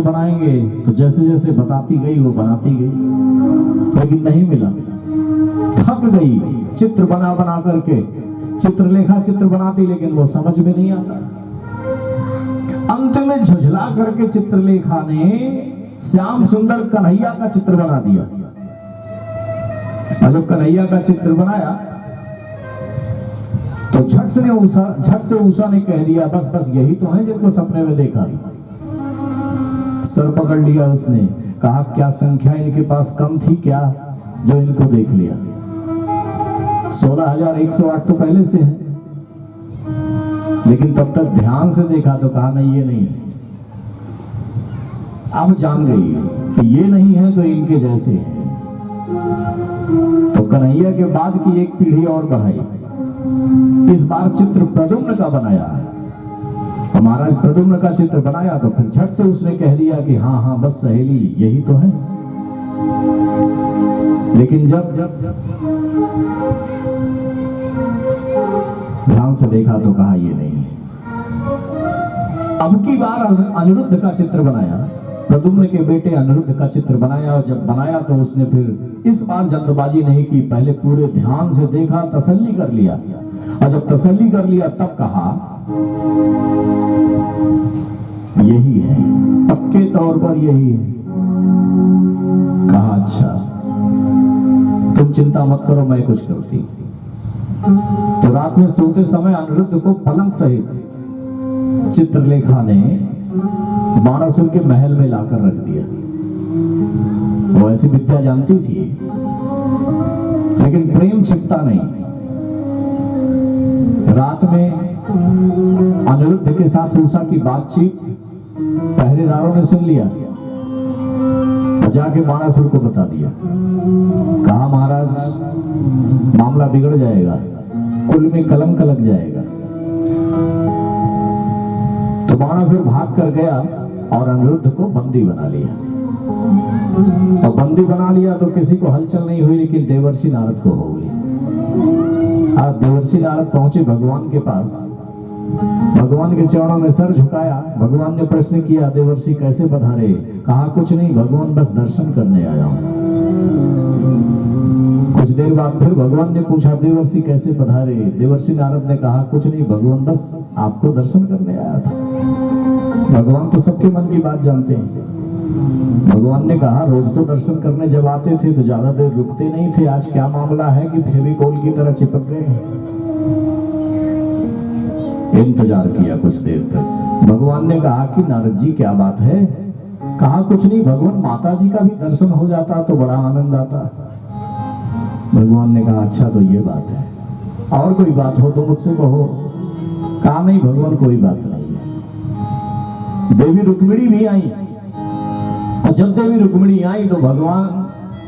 बनाएंगे तो जैसे जैसे बताती गई वो बनाती गई, लेकिन नहीं मिला। थक गई चित्र बना बना करके, चित्रलेखा चित्र बनाती लेकिन वो समझ में नहीं आता। अंत में झुझला करके चित्रलेखा ने श्याम सुंदर कन्हैया का चित्र बना दिया। और जब कन्हैया का चित्र बनाया तो झट से उषा ने कह दिया, बस बस यही तो है जिनको सपने में देखा था। सर पकड़ लिया उसने, कहा क्या संख्या इनके पास कम थी क्या जो इनको देख लिया। 16,108 तो पहले से है, लेकिन तब तक ध्यान से देखा तो कहा नहीं ये नहीं है। अब जान गई कि ये नहीं है तो इनके जैसे है। तो कन्हैया के बाद की एक पीढ़ी और बढ़ाई। इस बार चित्र प्रद्युम्न का बनाया है। महाराज प्रद्युम्न का चित्र बनाया तो फिर झट से उसने कह दिया कि हाँ हाँ बस सहेली यही तो है। लेकिन जब ध्यान से देखा तो कहा ये नहीं है। अब की बार अनिरुद्ध का चित्र बनाया, प्रद्युम्न के बेटे अनिरुद्ध का चित्र बनाया। और जब बनाया तो उसने फिर इस बार जल्दबाजी नहीं की, पहले पूरे ध्यान से देखा, तसल्ली कर लिया। और जब तसल्ली कर लिया तब कहा यही है, पक्के तौर पर यही है। कहा अच्छा तुम चिंता मत करो, मैं कुछ करती। तो रात में सोते समय अनिरुद्ध को पलंग सहित चित्रलेखा ने बाणासुर के महल में लाकर रख दिया। वो ऐसी विद्या जानती थी, लेकिन प्रेम छिपता नहीं। रात में अनिरुद्ध के साथ उषा की बातचीत पहरेदारों ने सुन लिया और जाके बाणासुर को बता दिया। कहा महाराज मामला बिगड़ जाएगा, कुल में कलंक लग जाएगा। तो बाणासुर भाग कर गया और अनिरुद्ध को बंदी बना लिया। और बंदी बना लिया तो किसी को हलचल नहीं हुई, लेकिन देवर्षि नारद को हो गई। आज देवर्षि नारद पहुंचे भगवान के पास, भगवान के चरणों में सर झुकाया। भगवान ने प्रश्न किया देवर्षि कैसे पधारे? कहा कुछ नहीं भगवान बस दर्शन करने आया हूं। कुछ देर बाद फिर भगवान ने पूछा देवर्षि कैसे पधारे? देवर्षि नारद ने कहा कुछ नहीं भगवान बस आपको दर्शन करने आया था। भगवान तो सबके मन की बात जानते हैं। भगवान ने कहा रोज तो दर्शन करने जब आते थे तो ज्यादा देर रुकते नहीं थे, आज क्या मामला है कि फेविकोल की तरह चिपक गए? इंतजार किया कुछ देर तक। भगवान ने कहा कि नारद जी क्या बात है? कहा कुछ नहीं भगवान माता जी का भी दर्शन हो जाता तो बड़ा आनंद आता। भगवान ने कहा अच्छा तो ये बात है, और कोई बात हो तो मुझसे कहो। कहा नहीं भगवान कोई बात नहीं है। देवी रुक्मिणी भी आई, और जब देवी रुक्मिणी आई तो भगवान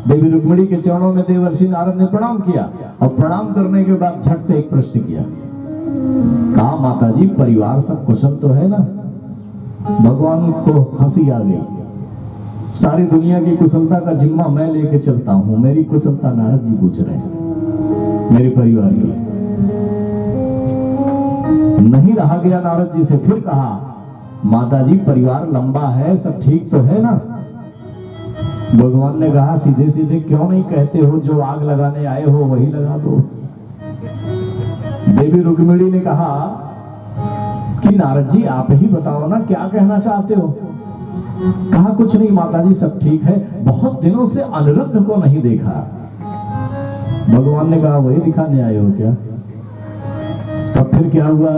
देवी रुक्मिणी के चरणों में देवर्षि नारद ने प्रणाम किया। और प्रणाम करने के बाद झट से एक प्रश्न किया। कहा माता जी परिवार सब कुशल तो है ना? भगवान को हंसी आ गई। सारी दुनिया की कुशलता का जिम्मा मैं लेके चलता हूं, मेरी कुशलता नारद जी पूछ रहे हैं, मेरे परिवार की नहीं। रहा गया नारद जी से, फिर कहा माता जी परिवार लंबा है, सब ठीक तो है ना? भगवान ने कहा सीधे सीधे क्यों नहीं कहते हो, जो आग लगाने आए हो वही लगा दो। देवी रुक्मिणी ने कहा कि नारद जी आप ही बताओ ना क्या कहना चाहते हो? कहा कुछ नहीं माता जी सब ठीक है, बहुत दिनों से अनिरुद्ध को नहीं देखा। भगवान ने कहा वही दिखाने आए हो क्या? तब फिर क्या हुआ?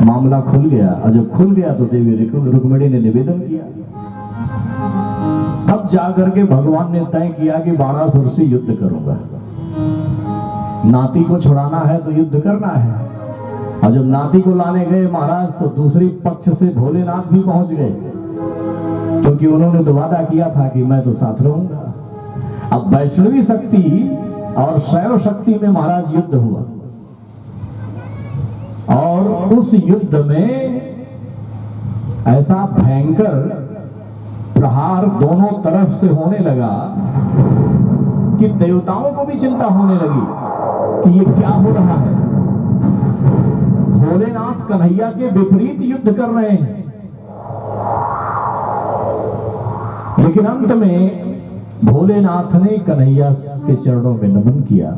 मामला खुल गया। और जब खुल गया तो देवी रुक्मिणी ने निवेदन किया। तब जाकर के भगवान ने तय किया कि बाणासुर से युद्ध करूंगा। नाती को छुड़ाना है तो युद्ध करना है। और जब नाती को लाने गए महाराज तो दूसरी पक्ष से भोलेनाथ भी पहुंच गए, क्योंकि उन्होंने तो वादा किया था कि मैं तो साथ रहूंगा। अब वैष्णवी शक्ति और शैव शक्ति में महाराज युद्ध हुआ। और उस युद्ध में ऐसा भयंकर प्रहार दोनों तरफ से होने लगा कि देवताओं को भी चिंता होने लगी कि ये क्या हो रहा है। भोलेनाथ कन्हैया के विपरीत युद्ध कर रहे हैं। लेकिन अंत में भोलेनाथ ने कन्हैया के चरणों में नमन किया।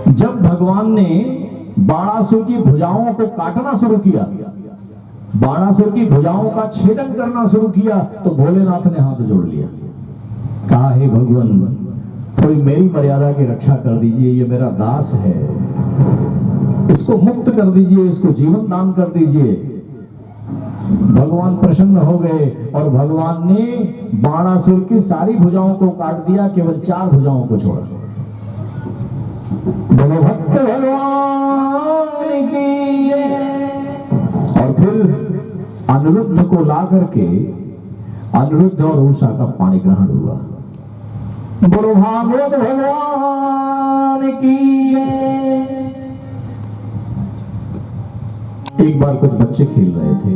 जब भगवान ने बाणासुर की भुजाओं को काटना शुरू किया, बाणासुर की भुजाओं का छेदन करना शुरू किया, तो भोलेनाथ ने हाथ जोड़ लिया, कहा हे भगवान थोड़ी मेरी मर्यादा की रक्षा कर दीजिए, ये मेरा दास है, इसको मुक्त कर दीजिए, इसको जीवन दान कर दीजिए। भगवान प्रसन्न हो गए और भगवान ने बाणासुर की सारी भुजाओं को काट दिया, केवल 4 भुजाओं को छोड़ा। बोलो भक्त भगवान की। और फिर अनिरुद्ध को ला करके अनिरुद्ध और उषा का पाणी ग्रहण हुआ। बोलो भागवत भगवान की। एक बार कुछ बच्चे खेल रहे थे,